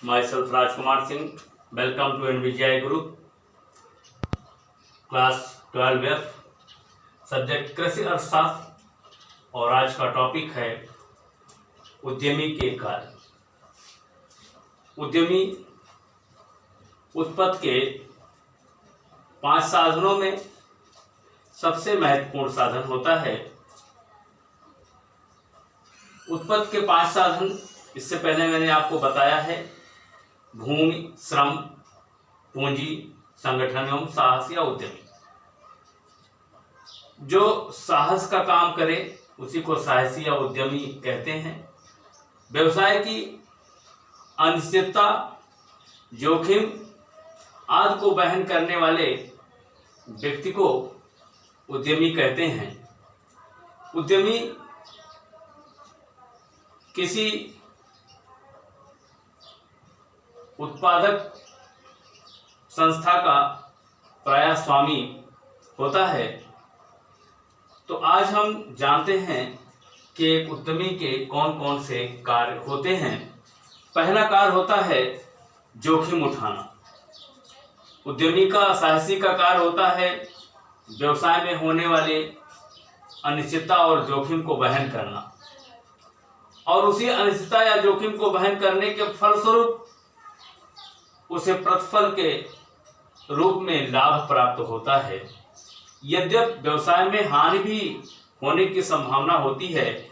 myself Rajkumar Singh. Welcome to NVGI Group, class 12F, subject कृषि अर्थशास्त्र। और आज का टॉपिक है उद्यमी के कार्य। उद्यमी उत्पत्ति के 5 साधनों में सबसे महत्वपूर्ण साधन होता है। उत्पत्ति के 5 साधन इससे पहले मैंने आपको बताया है: भूमि, श्रम, पूंजी, संगठन एवं साहस या उद्यमी। जो साहस का काम करे उसी को साहसी या उद्यमी कहते हैं। व्यवसाय की अनिश्चितता, जोखिम आदि को वहन करने वाले व्यक्ति को उद्यमी कहते हैं। उद्यमी किसी उत्पादक संस्था का प्रायः स्वामी होता है। तो आज हम जानते हैं कि एक उद्यमी के कौन कौन से कार्य होते हैं। पहला कार्य होता है जोखिम उठाना। उद्यमी का साहसी का कार्य होता है व्यवसाय में होने वाले अनिश्चितता और जोखिम को वहन करना, और उसी अनिश्चितता या जोखिम को वहन करने के फलस्वरूप उसे प्रतिफल के रूप में लाभ प्राप्त होता है। यद्यपि व्यवसाय में हानि भी होने की संभावना होती है,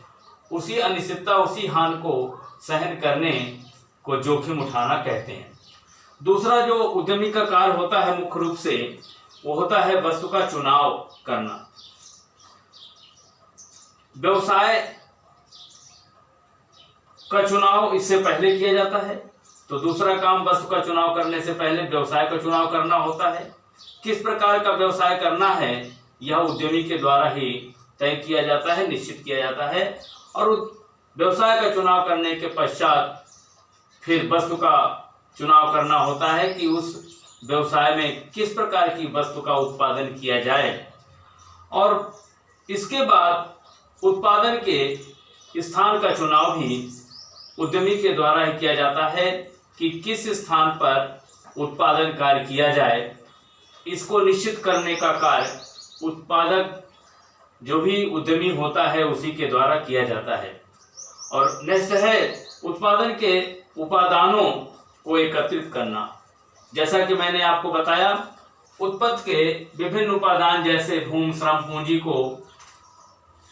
उसी अनिश्चितता, उसी हानि को सहन करने को जोखिम उठाना कहते हैं। दूसरा जो उद्यमी का कार्य होता है मुख्य रूप से, वो होता है वस्तु का चुनाव करना। व्यवसाय का चुनाव इससे पहले किया जाता है, तो दूसरा काम वस्तु का चुनाव करने से पहले व्यवसाय का चुनाव करना होता है। किस प्रकार का व्यवसाय करना है यह उद्यमी के द्वारा ही तय किया जाता है, निश्चित किया जाता है। और व्यवसाय का चुनाव करने के पश्चात फिर वस्तु का चुनाव करना होता है कि उस व्यवसाय में किस प्रकार की वस्तु का उत्पादन किया जाए। और इसके बाद उत्पादन के स्थान का चुनाव भी उद्यमी के द्वारा ही किया जाता है कि किस स्थान पर उत्पादन कार्य किया जाए। इसको निश्चित करने का कार्य उत्पादक जो भी उद्यमी होता है उसी के द्वारा किया जाता है। और नेक्स्ट है उत्पादन के उपादानों को एकत्रित करना। जैसा कि मैंने आपको बताया, उत्पत्ति के विभिन्न उपादान जैसे भूमि, श्रम, पूंजी को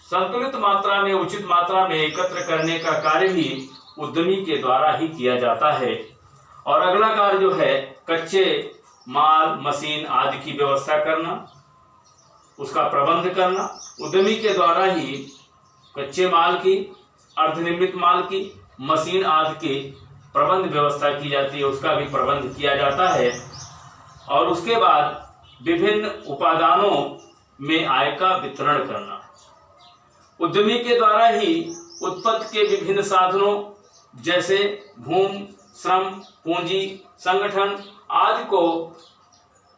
संतुलित मात्रा में, उचित मात्रा में एकत्र करने का कार्य भी उद्यमी के द्वारा ही किया जाता है। और अगला कार्य जो है कच्चे माल, मशीन आदि की व्यवस्था करना, उसका प्रबंध करना। उद्यमी के द्वारा ही कच्चे माल की, अर्धनिर्मित माल की, मशीन आदि की प्रबंध व्यवस्था की जाती है, उसका भी प्रबंध किया जाता है। और उसके बाद विभिन्न उपादानों में आय का वितरण करना। उद्यमी के द्वारा ही उत्पत्ति के विभिन्न साधनों जैसे भूमि, श्रम, पूंजी, संगठन आदि को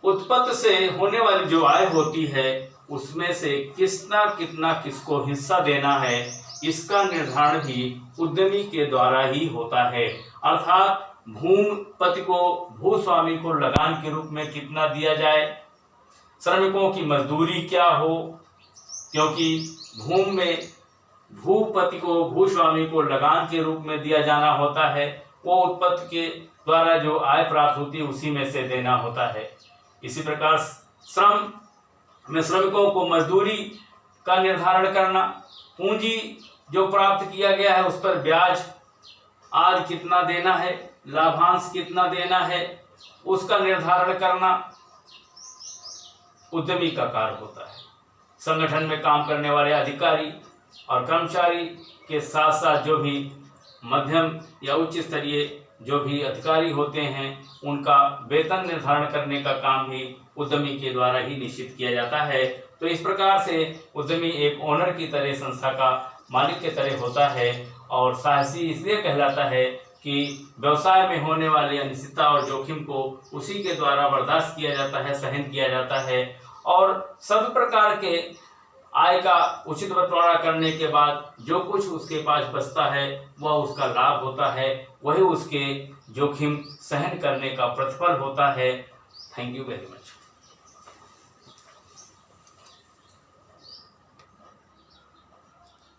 उत्पत्ति से होने वाली जो आय होती है उसमें से कितना किसको हिस्सा देना है, इसका निर्धारण भी उद्यमी के द्वारा ही होता है। अर्थात भूमिपति को, भूस्वामी को लगान के रूप में कितना दिया जाए, श्रमिकों की मजदूरी क्या हो, क्योंकि भूमि में भूपति को, भूस्वामी को लगान के रूप में दिया जाना होता है। वो उत्पत्ति के द्वारा जो आय प्राप्त होती है उसी में से देना होता है। इसी प्रकार श्रम में श्रमिकों को मजदूरी का निर्धारण करना, पूंजी जो प्राप्त किया गया है उस पर ब्याज आदि कितना देना है, लाभांश कितना देना है, उसका निर्धारण करना उद्यमी का कार्य होता है। संगठन में काम करने वाले अधिकारी और कर्मचारी के साथ साथ जो भी मध्यम या उच्च स्तरीय जो भी अधिकारी होते हैं उनका वेतन निर्धारण करने का काम भी उद्यमी के द्वारा ही निश्चित किया जाता है। तो इस प्रकार से उद्यमी एक ओनर की तरह, संस्था का मालिक के तरह होता है। और साहसी इसलिए कहलाता है कि व्यवसाय में होने वाली अनिश्चितता और जोखिम को उसी के द्वारा बर्दाश्त किया जाता है, सहन किया जाता है। और सभी प्रकार के आय का उचित बंटवारा करने के बाद जो कुछ उसके पास बचता है वह उसका लाभ होता है, वही उसके जोखिम सहन करने का प्रतिफल होता है। Thank you very much.